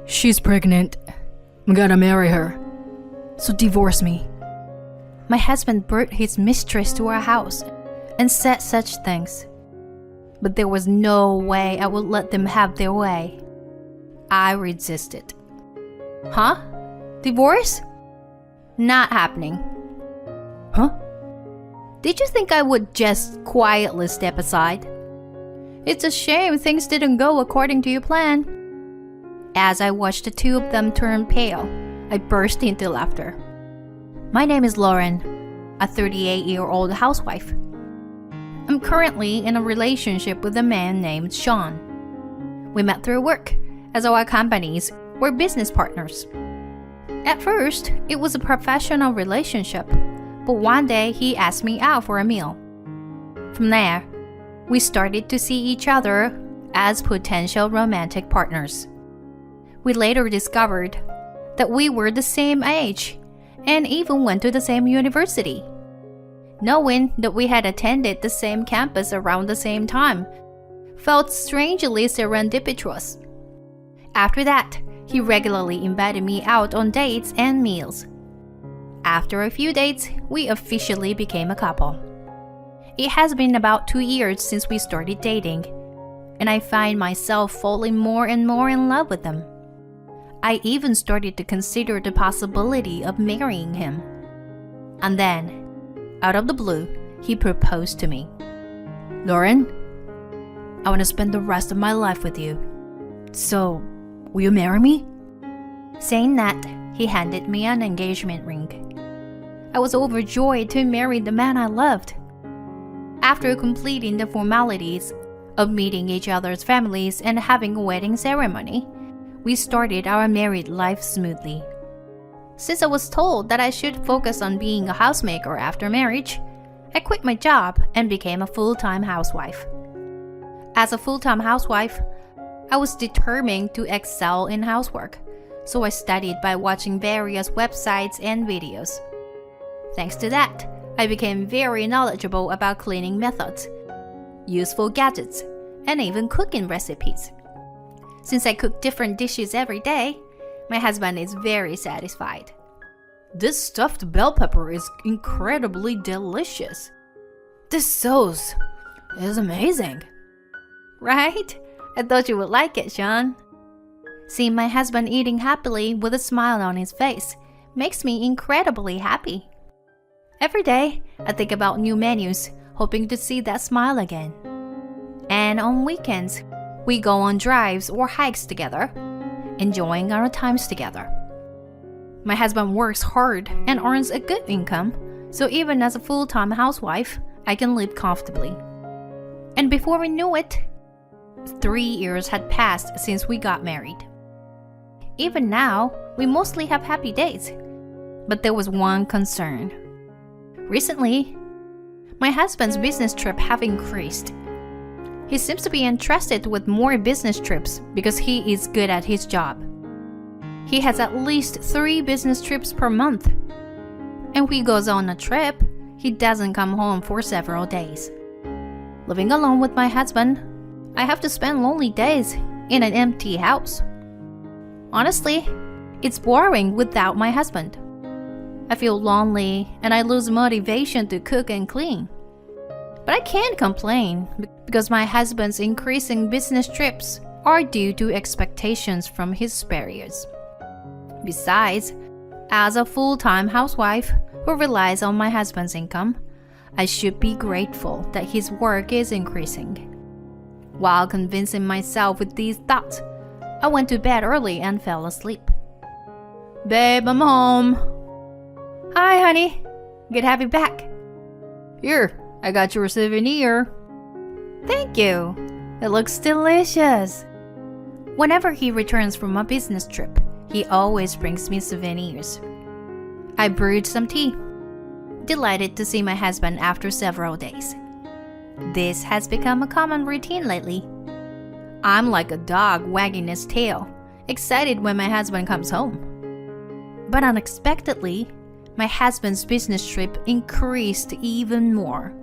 She's pregnant. I'm gonna marry her. So divorce me. My husband brought his mistress to our house and said such things. But there was no way I would let them have their way. I resisted. Huh? Divorce? Not happening. Huh? Did you think I would just quietly step aside? It's a shame things didn't go according to your plan. As I watched the two of them turn pale, I burst into laughter. My name is Lauren, a 38-year-old housewife. I'm currently in a relationship with a man named Sean. We met through work, as our companies were business partners. At first, it was a professional relationship, but one day he asked me out for a meal. From there, we started to see each other as potential romantic partners. We later discovered that we were the same age and even went to the same university. Knowing that we had attended the same campus around the same time felt strangely serendipitous. After that, he regularly invited me out on dates and meals. After a few dates, we officially became a couple. It has been about 2 years since we started dating, and I find myself falling more and more in love with him. I even started to consider the possibility of marrying him. And then, out of the blue, he proposed to me. Lauren, I want to spend the rest of my life with you. So, will you marry me? Saying that, he handed me an engagement ring. I was overjoyed to marry the man I loved. After completing the formalities of meeting each other's families and having a wedding ceremony, we started our married life smoothly. Since I was told that I should focus on being a housemaker after marriage, I quit my job and became a full-time housewife. As a full-time housewife, I was determined to excel in housework, so I studied by watching various websites and videos. Thanks to that, I became very knowledgeable about cleaning methods, useful gadgets, and even cooking recipes. Since I cook different dishes every day, my husband is very satisfied. This stuffed bell pepper is incredibly delicious. This sauce is amazing. Right? I thought you would like it, Sean. Seeing my husband eating happily with a smile on his face makes me incredibly happy. Every day, I think about new menus, hoping to see that smile again. And on weekends, we go on drives or hikes together, enjoying our times together. My husband works hard and earns a good income, so even as a full-time housewife, I can live comfortably. And before we knew it, 3 years had passed since we got married. Even now, we mostly have happy days, but there was one concern. Recently, my husband's business trips have increased. He seems to be entrusted with more business trips because he is good at his job. He has at least 3 business trips per month. And when he goes on a trip, he doesn't come home for several days. Living alone with my husband, I have to spend lonely days in an empty house. Honestly, it's boring without my husband. I feel lonely and I lose motivation to cook and clean. But I can't complain because my husband's increasing business trips are due to expectations from his superiors. Besides, as a full-time housewife who relies on my husband's income, I should be grateful that his work is increasing. While convincing myself with these thoughts, I went to bed early and fell asleep. Babe, I'm home. Hi, honey. Good to have you back. Here, I got your souvenir. Thank you. It looks delicious. Whenever he returns from a business trip, he always brings me souvenirs. I brewed some tea, delighted to see my husband after several days. This has become a common routine lately. I'm like a dog wagging his tail, excited when my husband comes home. But unexpectedly, my husband's business trip increased even more.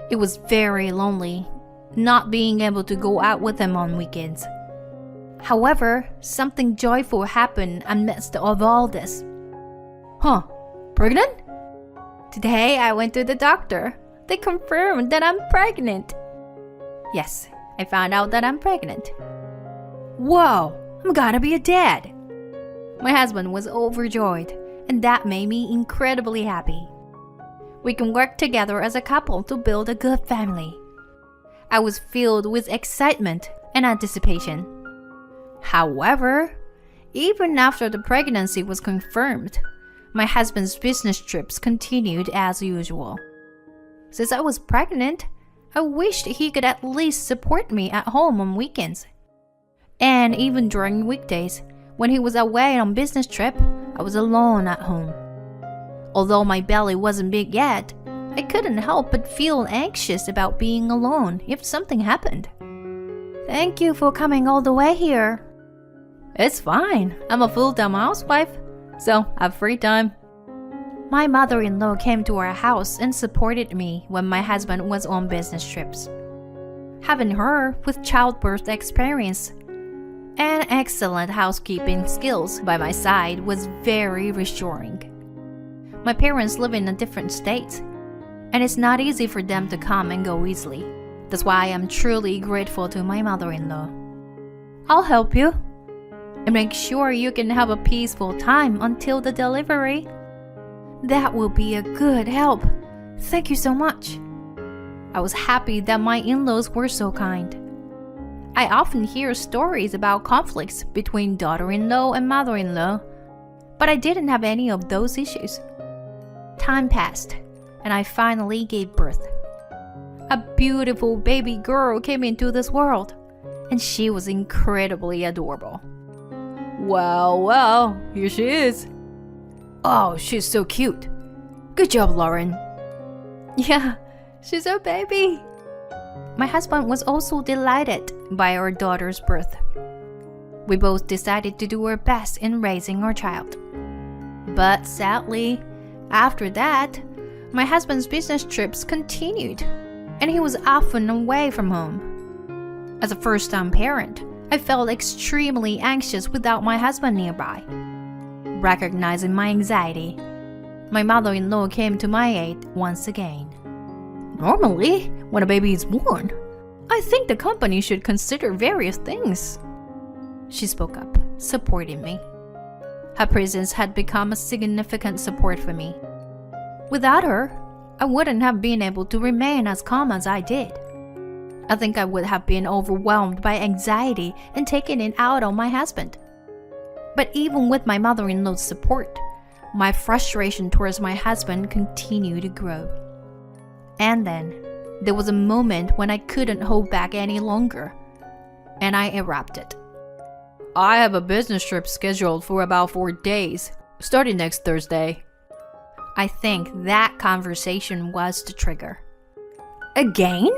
It was very lonely, not being able to go out with him on weekends. However, something joyful happened amidst of all this. Huh, pregnant? Today I went to the doctor. They confirmed that I'm pregnant. Yes, I found out that I'm pregnant. Whoa, I'm gonna be a dad. My husband was overjoyed, and that made me incredibly happy. We can work together as a couple to build a good family. I was filled with excitement and anticipation. However, even after the pregnancy was confirmed, my husband's business trips continued as usual. Since I was pregnant, I wished he could at least support me at home on weekends. And even during weekdays, when he was away on business trip, I was alone at home. Although my belly wasn't big yet, I couldn't help but feel anxious about being alone if something happened. Thank you for coming all the way here. It's fine. I'm a full-time housewife, so I have free time. My mother-in-law came to our house and supported me when my husband was on business trips. Having her with childbirth experience and excellent housekeeping skills by my side was very reassuring. My parents live in a different state, and it's not easy for them to come and go easily. That's why I'm truly grateful to my mother-in-law. I'll help you and make sure you can have a peaceful time until the delivery. That will be a good help. Thank you so much. I was happy that my in-laws were so kind. I often hear stories about conflicts between daughter-in-law and mother-in-law, but I didn't have any of those issues. Time passed, and I finally gave birth. A beautiful baby girl came into this world, and she was incredibly adorable. Well, here she is. Oh, she's so cute. Good job, Lauren. Yeah, she's our baby. My husband was also delighted by our daughter's birth. We both decided to do our best in raising our child. But sadly, after that, my husband's business trips continued, and he was often away from home. As a first-time parent, I felt extremely anxious without my husband nearby. Recognizing my anxiety, my mother-in-law came to my aid once again. Normally, when a baby is born, I think the company should consider various things. She spoke up, supporting me. Her presence had become a significant support for me. Without her, I wouldn't have been able to remain as calm as I did. I think I would have been overwhelmed by anxiety and taken it out on my husband. But even with my mother-in-law's support, my frustration towards my husband continued to grow. And then, there was a moment when I couldn't hold back any longer, and I erupted. I have a business trip scheduled for about 4 days, starting next Thursday. I think that conversation was the trigger. Again?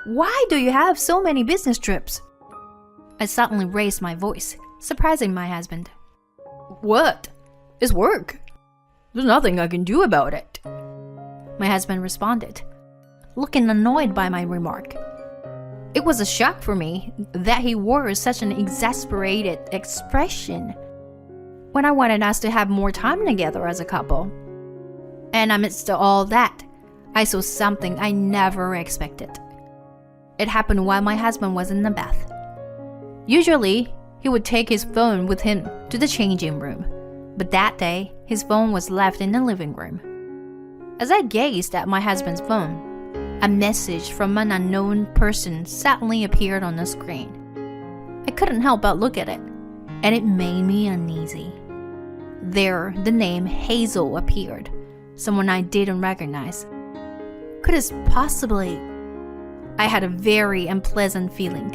Why do you have so many business trips? I suddenly raised my voice, surprising my husband. What? It's work. There's nothing I can do about it. My husband responded, looking annoyed by my remark. It was a shock for me that he wore such an exasperated expression when I wanted us to have more time together as a couple. And amidst all that, I saw something I never expected. It happened while my husband was in the bath. Usually, he would take his phone with him to the changing room, but that day, his phone was left in the living room. As I gazed at my husband's phone, a message from an unknown person suddenly appeared on the screen. I couldn't help but look at it, and it made me uneasy. There, the name Hazel appeared, someone I didn't recognize. Could it possibly... I had a very unpleasant feeling.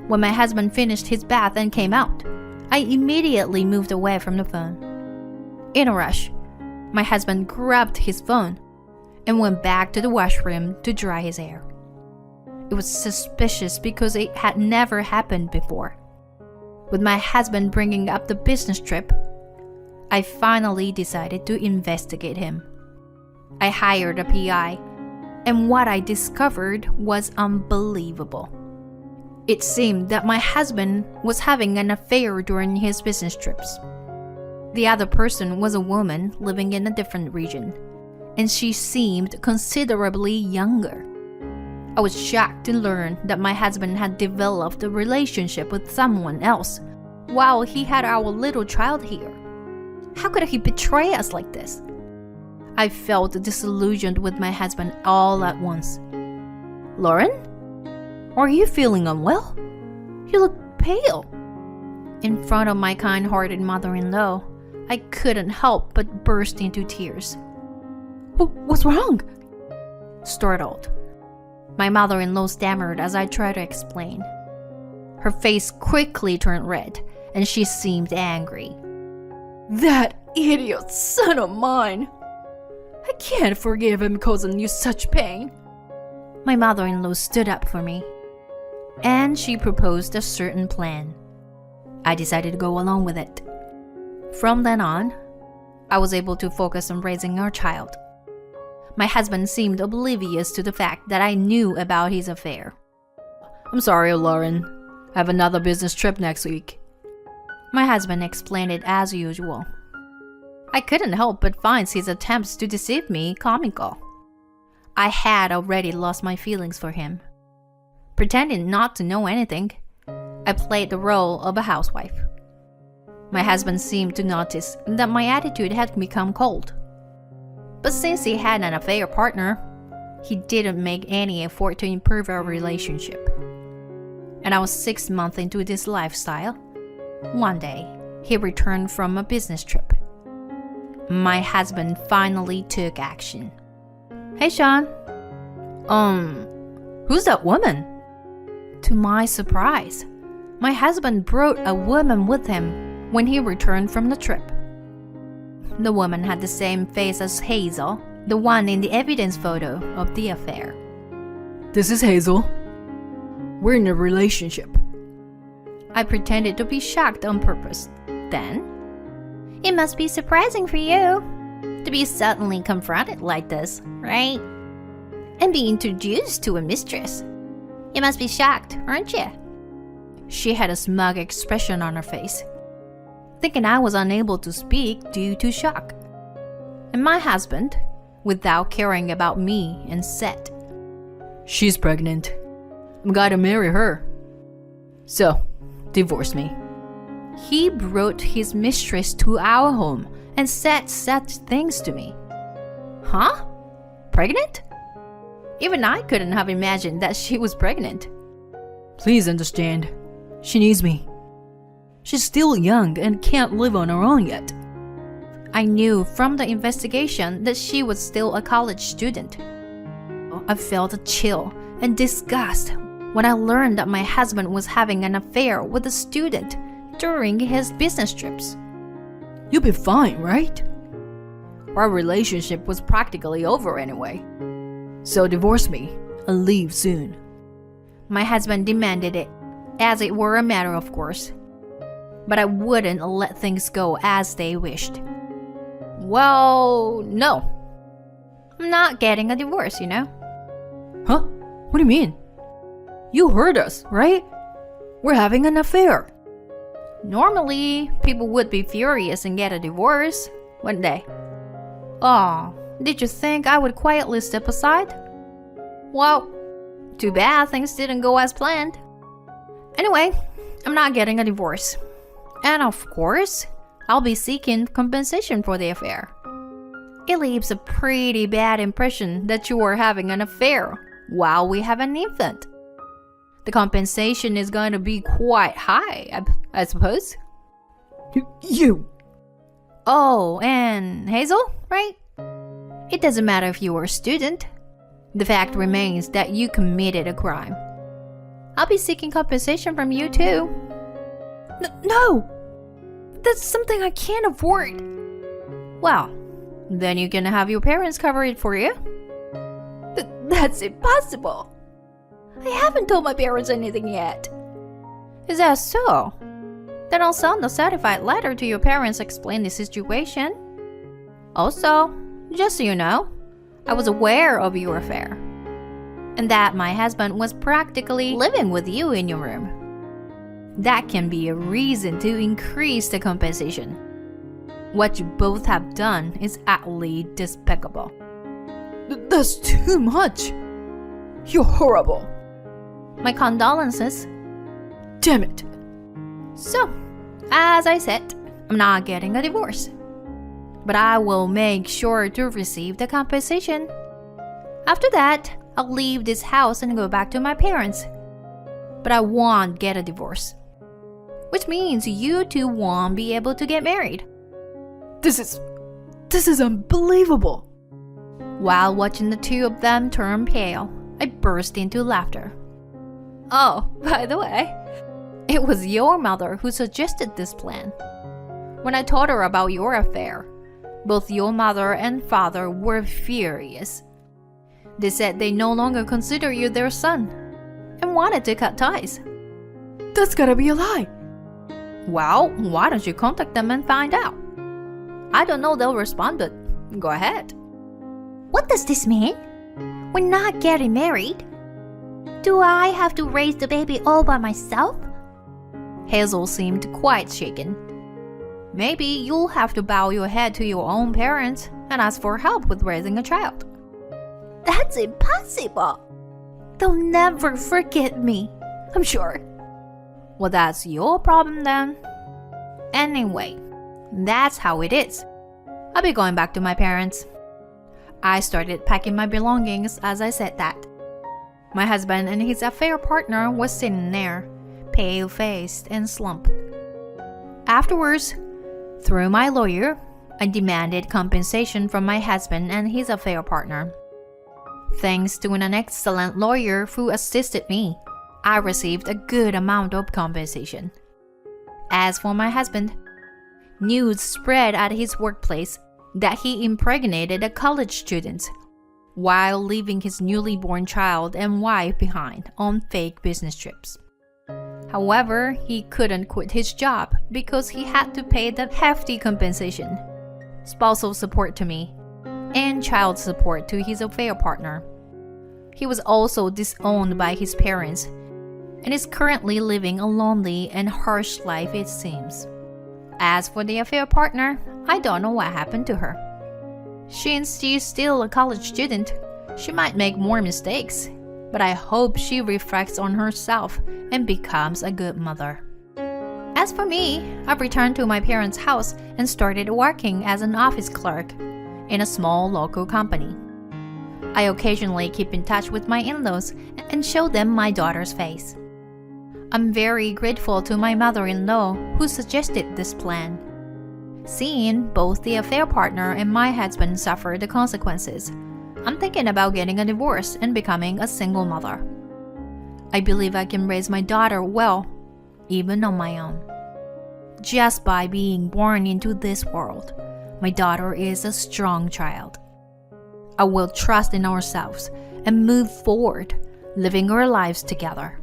When my husband finished his bath and came out, I immediately moved away from the phone. In a rush, my husband grabbed his phone and went back to the washroom to dry his hair. It was suspicious because it had never happened before. With my husband bringing up the business trip, I finally decided to investigate him. I hired a PI, and what I discovered was unbelievable. It seemed that my husband was having an affair during his business trips. The other person was a woman living in a different region, and she seemed considerably younger. I was shocked to learn that my husband had developed a relationship with someone else while he had our little child here. How could he betray us like this? I felt disillusioned with my husband all at once. Lauren? Are you feeling unwell? You look pale. In front of my kind-hearted mother-in-law, I couldn't help but burst into tears. What's wrong? Startled, my mother-in-law stammered as I tried to explain. Her face quickly turned red, and she seemed angry. That idiot son of mine! I can't forgive him causing you such pain. My mother-in-law stood up for me, and she proposed a certain plan. I decided to go along with it. From then on, I was able to focus on raising our child. My husband seemed oblivious to the fact that I knew about his affair. I'm sorry, Lauren. I have another business trip next week. My husband explained it as usual. I couldn't help but find his attempts to deceive me comical. I had already lost my feelings for him. Pretending not to know anything, I played the role of a housewife. My husband seemed to notice that my attitude had become cold. But since he had an affair partner, he didn't make any effort to improve our relationship. And I was 6 months into this lifestyle. One day, he returned from a business trip. My husband finally took action. Hey, Sean. Who's that woman? To my surprise, my husband brought a woman with him when he returned from the trip. The woman had the same face as Hazel, the one in the evidence photo of the affair. This is Hazel. We're in a relationship. I pretended to be shocked on purpose. Then, It must be surprising for you to be suddenly confronted like this, right? And be introduced to a mistress. You must be shocked, aren't you? she had a smug expression on her face, thinking I was unable to speak due to shock. And my husband, without caring about me, and said, "She's pregnant. I'm gonna marry her. So, divorce me." He brought his mistress to our home and said such things to me. Huh? Pregnant? Even I couldn't have imagined that she was pregnant. Please understand, she needs me. She's still young and can't live on her own yet. I knew from the investigation that she was still a college student. I felt a chill and disgust when I learned that my husband was having an affair with a student during his business trips. You'll be fine, right? Our relationship was practically over anyway. So divorce me and leave soon. My husband demanded it, as it were a matter of course. But I wouldn't let things go as they wished. Well, no. I'm not getting a divorce, you know? Huh? What do you mean? You heard us, right? We're having an affair. Normally, people would be furious and get a divorce, wouldn't they? Oh, did you think I would quietly step aside? Well, too bad things didn't go as planned. Anyway, I'm not getting a divorce. And of course, I'll be seeking compensation for the affair. It leaves a pretty bad impression that you are having an affair while we have an infant. The compensation is going to be quite high, I suppose. You! Oh, and Hazel, right? It doesn't matter if you were a student. The fact remains that you committed a crime. I'll be seeking compensation from you too. No! That's something I can't afford. Well, then you can have your parents cover it for you. That's impossible. I haven't told my parents anything yet. Is that so? Then I'll send a certified letter to your parents explain the situation. Also, just so you know, I was aware of your affair. and that my husband was practically living with you in your room. That can be a reason to increase the compensation. What you both have done is utterly despicable. That's too much. You're horrible. My condolences. Damn it. So, as I said, I'm not getting a divorce. But I will make sure to receive the compensation. After that, I'll leave this house and go back to my parents. But I won't get a divorce. Which means you two won't be able to get married. This is unbelievable. While watching the two of them turn pale, I burst into laughter. Oh, by the way, it was your mother who suggested this plan. When I told her about your affair, both your mother and father were furious. They said they no longer consider you their son and wanted to cut ties. That's gotta be a lie. Well, why don't you contact them and find out? I don't know they'll respond, but go ahead. What does this mean? We're not getting married? Do I have to raise the baby all by myself? Hazel seemed quite shaken. Maybe you'll have to bow your head to your own parents and ask for help with raising a child. That's impossible. They'll never forgive me, I'm sure. Well, that's your problem then. Anyway, that's how it is. I'll be going back to my parents. I started packing my belongings as I said that. My husband and his affair partner was sitting there, pale-faced and slumped. Afterwards, through my lawyer, I demanded compensation from my husband and his affair partner. Thanks to an excellent lawyer who assisted me, I received a good amount of compensation. As for my husband, news spread at his workplace that he impregnated a college student while leaving his newly born child and wife behind on fake business trips. However, he couldn't quit his job because he had to pay the hefty compensation, spousal support to me, and child support to his affair partner. He was also disowned by his parents and is currently living a lonely and harsh life, it seems. As for the affair partner, I don't know what happened to her. Since she's still a college student, she might make more mistakes, but I hope she reflects on herself and becomes a good mother. As for me, I've returned to my parents' house and started working as an office clerk in a small local company. I occasionally keep in touch with my in-laws and show them my daughter's face. I'm very grateful to my mother-in-law who suggested this plan. Seeing both the affair partner and my husband suffer the consequences, I'm thinking about getting a divorce and becoming a single mother. I believe I can raise my daughter well, even on my own. Just by being born into this world, my daughter is a strong child. I will trust in ourselves and move forward, living our lives together.